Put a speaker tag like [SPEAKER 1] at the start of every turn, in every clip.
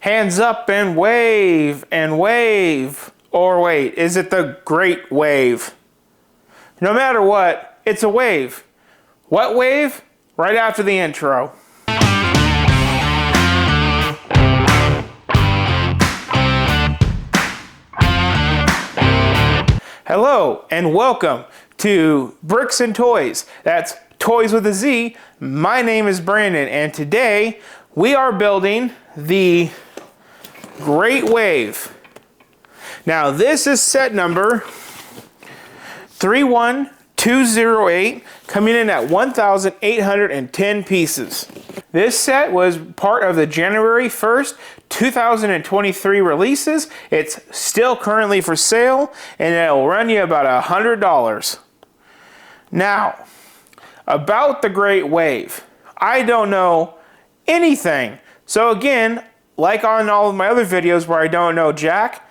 [SPEAKER 1] Hands up and wave and wave. Or wait, is it the Great Wave? No matter what, it's a wave. What wave? Right after the intro. Hello and welcome to Bricks and Toys. That's Toys with a Z. My name is Brandon and today we are building the Great Wave. Now this is set number 31208, coming in at 1,810 pieces. This set was part of the January 1st, 2023 releases. It's still currently for sale and it'll run you about $100. Now, about the Great Wave, I don't know anything. So again, like on all of my other videos where I don't know jack,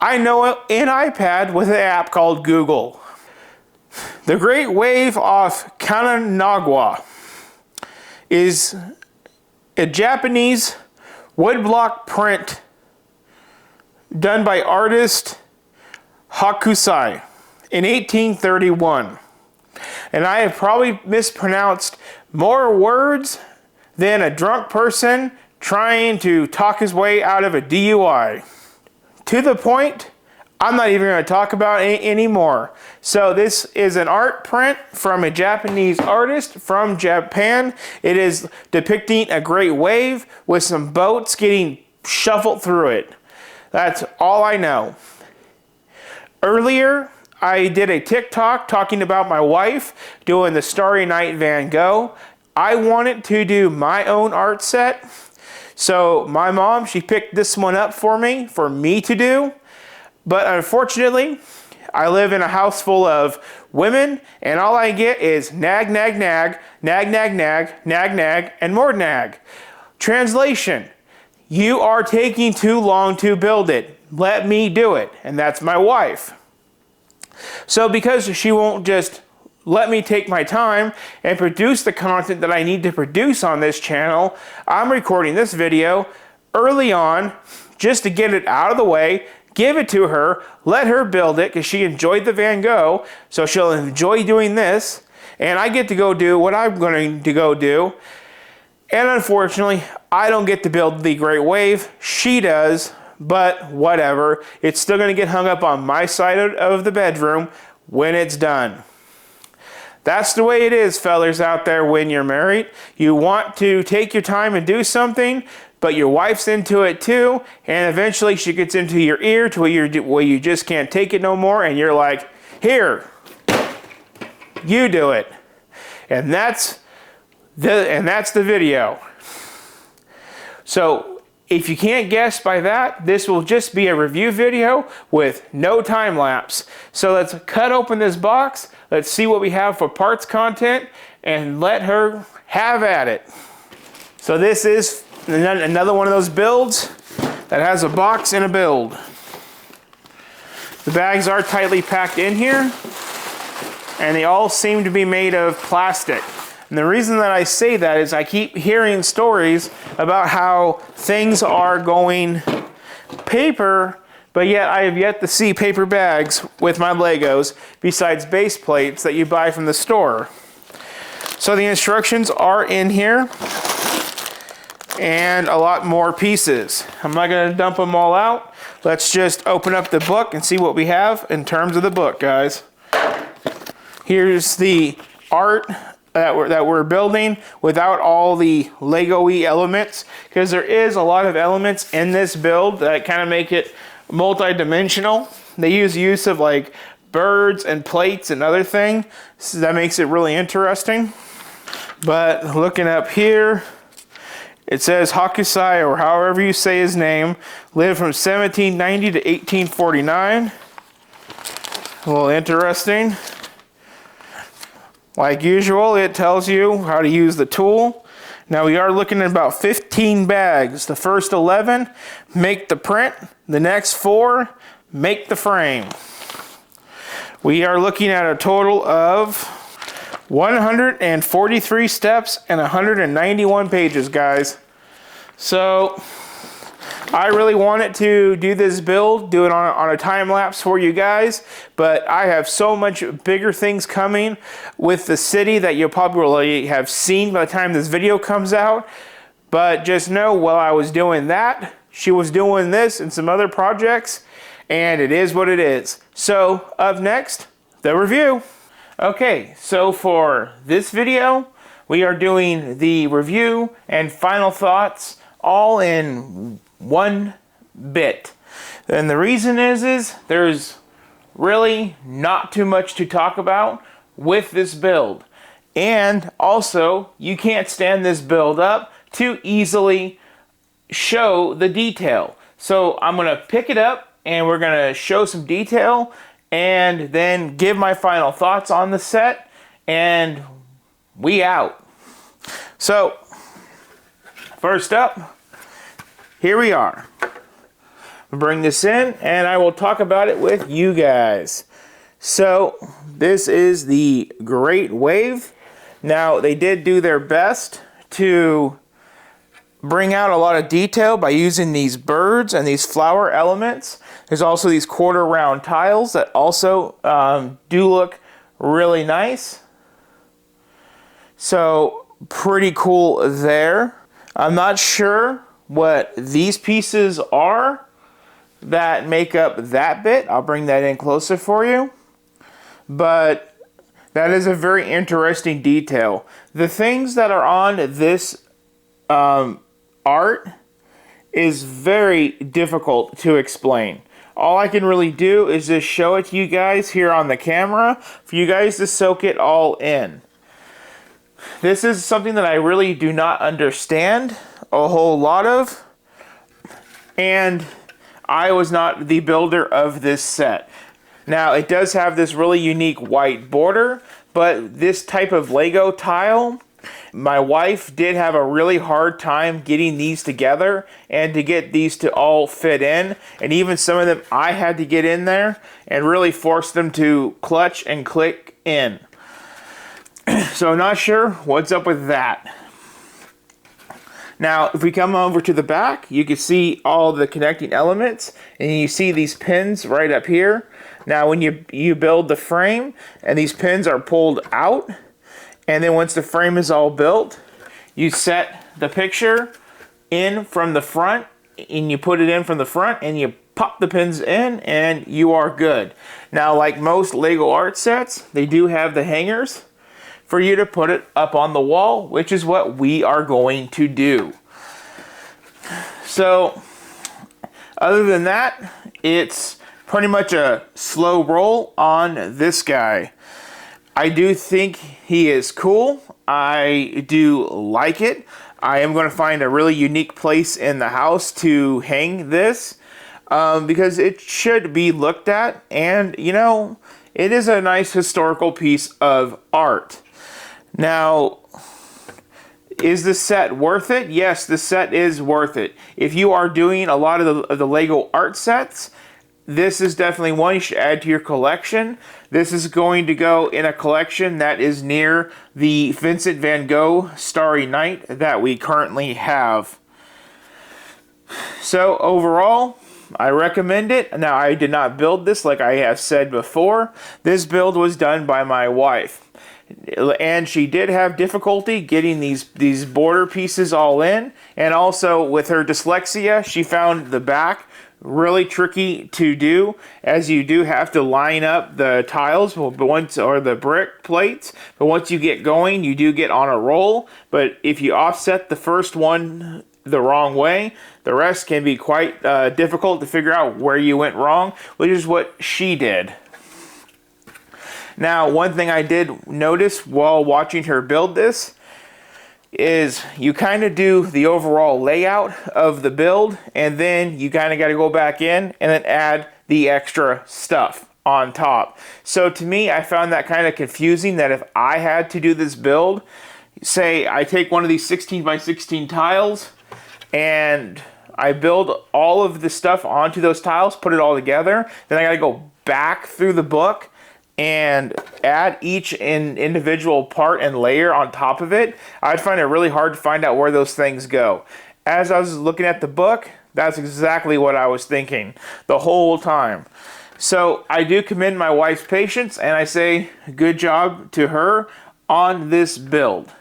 [SPEAKER 1] I know an iPad with an app called Google. The Great Wave off Kanagawa is a Japanese woodblock print done by artist Hokusai in 1831. And I have probably mispronounced more words than a drunk person trying to talk his way out of a DUI. To the point, I'm not even going to talk about it anymore. So this is an art print from a Japanese artist from Japan. It is depicting a great wave with some boats getting shuffled through it. That's all I know. Earlier, I did a TikTok talking about my wife doing the Starry Night Van Gogh. I wanted to do my own art set. So my mom, she picked this one up for me to do. But unfortunately, I live in a house full of women and all I get is nag, nag, nag, nag, nag, nag, nag, nag, and more nag. Translation, you are taking too long to build it. Let me do it. And that's my wife. So because she won't just let me take my time and produce the content that I need to produce on this channel, I'm recording this video early on just to get it out of the way, give it to her, let her build it because she enjoyed the Van Gogh, so she'll enjoy doing this, and I get to go do what I'm going to go do. And unfortunately, I don't get to build the Great Wave. She does, but whatever. It's still going to get hung up on my side of the bedroom when it's done. That's the way it is, fellers out there when you're married. You want to take your time and do something, but your wife's into it too, and eventually she gets into your ear to where you just can't take it no more, and you're like, here, you do it. And that's the video. So if you can't guess by that, this will just be a review video with no time lapse. So let's cut open this box, let's see what we have for parts content, and let her have at it. So this is another one of those builds that has a box and a build. The bags are tightly packed in here, and they all seem to be made of plastic. And the reason that I say that is I keep hearing stories about how things are going paper, but yet I have yet to see paper bags with my Legos besides base plates that you buy from the store. So the instructions are in here and a lot more pieces. I'm not going to dump them all out. Let's just open up the book and see what we have in terms of the book, guys. Here's the art that we're building without all the Lego-y elements, because there is a lot of elements in this build that kind of make it multi-dimensional. They use of like birds and plates and other things, so that makes it really interesting. But looking up here, it says Hokusai, or however you say his name, lived from 1790 to 1849. A little interesting. Like usual, it tells you how to use the tool. Now we are looking at about 15 bags. The first 11 make the print. The next 4 make the frame. We are looking at a total of 143 steps and 191 pages, guys. So I really wanted to do this build, do it on a time lapse for you guys, but I have so much bigger things coming with the city that you'll probably have seen by the time this video comes out. But just know, while I was doing that, she was doing this and some other projects, and it is what it is. So, up next, the review. Okay, so for this video, we are doing the review and final thoughts all in one bit. And the reason is there's really not too much to talk about with this build. And also, you can't stand this build up to easily show the detail. So I'm going to pick it up and we're going to show some detail and then give my final thoughts on the set, and we out. So, first up, here we are. Bring this in and I will talk about it with you guys. So, this is the Great Wave. Now, they did do their best to bring out a lot of detail by using these birds and these flower elements. There's also these quarter round tiles that also do look really nice. So, pretty cool there. I'm not sure what these pieces are that make up that bit. I'll bring that in closer for you. But that is a very interesting detail. The things that are on this art is very difficult to explain. All I can really do is just show it to you guys here on the camera for you guys to soak it all in. This is something that I really do not understand a whole lot of, and I was not the builder of this set. Now, it does have this really unique white border, but this type of Lego tile, my wife did have a really hard time getting these together and to get these to all fit in, and even some of them I had to get in there and really force them to clutch and click in. So I'm not sure what's up with that. Now, if we come over to the back, you can see all the connecting elements, and you see these pins right up here. Now, when you build the frame, and these pins are pulled out, and then once the frame is all built, you set the picture in from the front, and you put it in from the front, and you pop the pins in, and you are good. Now, like most Lego art sets, they do have the hangers for you to put it up on the wall, which is what we are going to do. So, other than that, it's pretty much a slow roll on this guy. I do think he is cool. I do like it. I am going to find a really unique place in the house to hang this because it should be looked at, and you know, it is a nice historical piece of art. Now, is the set worth it? Yes, the set is worth it. If you are doing a lot of the Lego art sets, this is definitely one you should add to your collection. This is going to go in a collection that is near the Vincent van Gogh Starry Night that we currently have. So overall, I recommend it. Now, I did not build this like I have said before. This build was done by my wife. And she did have difficulty getting these border pieces all in. And also with her dyslexia, she found the back really tricky to do, as you do have to line up the tiles or the brick plates. But once you get going, you do get on a roll. But if you offset the first one the wrong way, the rest can be quite difficult to figure out where you went wrong, which is what she did. Now, one thing I did notice while watching her build this is you kind of do the overall layout of the build, and then you kind of got to go back in and then add the extra stuff on top. So to me, I found that kind of confusing, that if I had to do this build, say I take one of these 16 by 16 tiles and I build all of the stuff onto those tiles, put it all together, then I got to go back through the book and add each individual part and layer on top of it. I'd find it really hard to find out where those things go. As I was looking at the book, That's exactly what I was thinking the whole time. So I do commend my wife's patience, and I say good job to her on this build.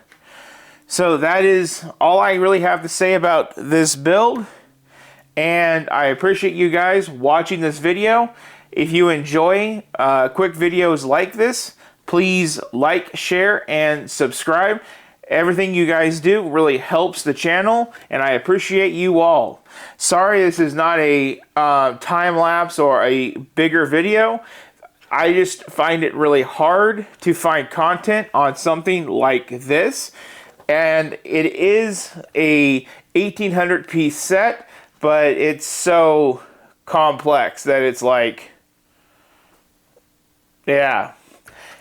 [SPEAKER 1] So that is all I really have to say about this build. And I appreciate you guys watching this video. If you enjoy quick videos like this, please like, share, and subscribe. Everything you guys do really helps the channel, and I appreciate you all. Sorry this is not a time-lapse or a bigger video. I just find it really hard to find content on something like this. And it is a 1800 piece set, but it's so complex that it's like, yeah,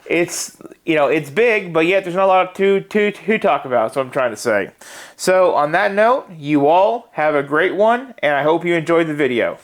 [SPEAKER 1] it's, you know, it's big, but yet there's not a lot to talk about. That's what I'm trying to say. So on that note, you all have a great one, and I hope you enjoyed the video.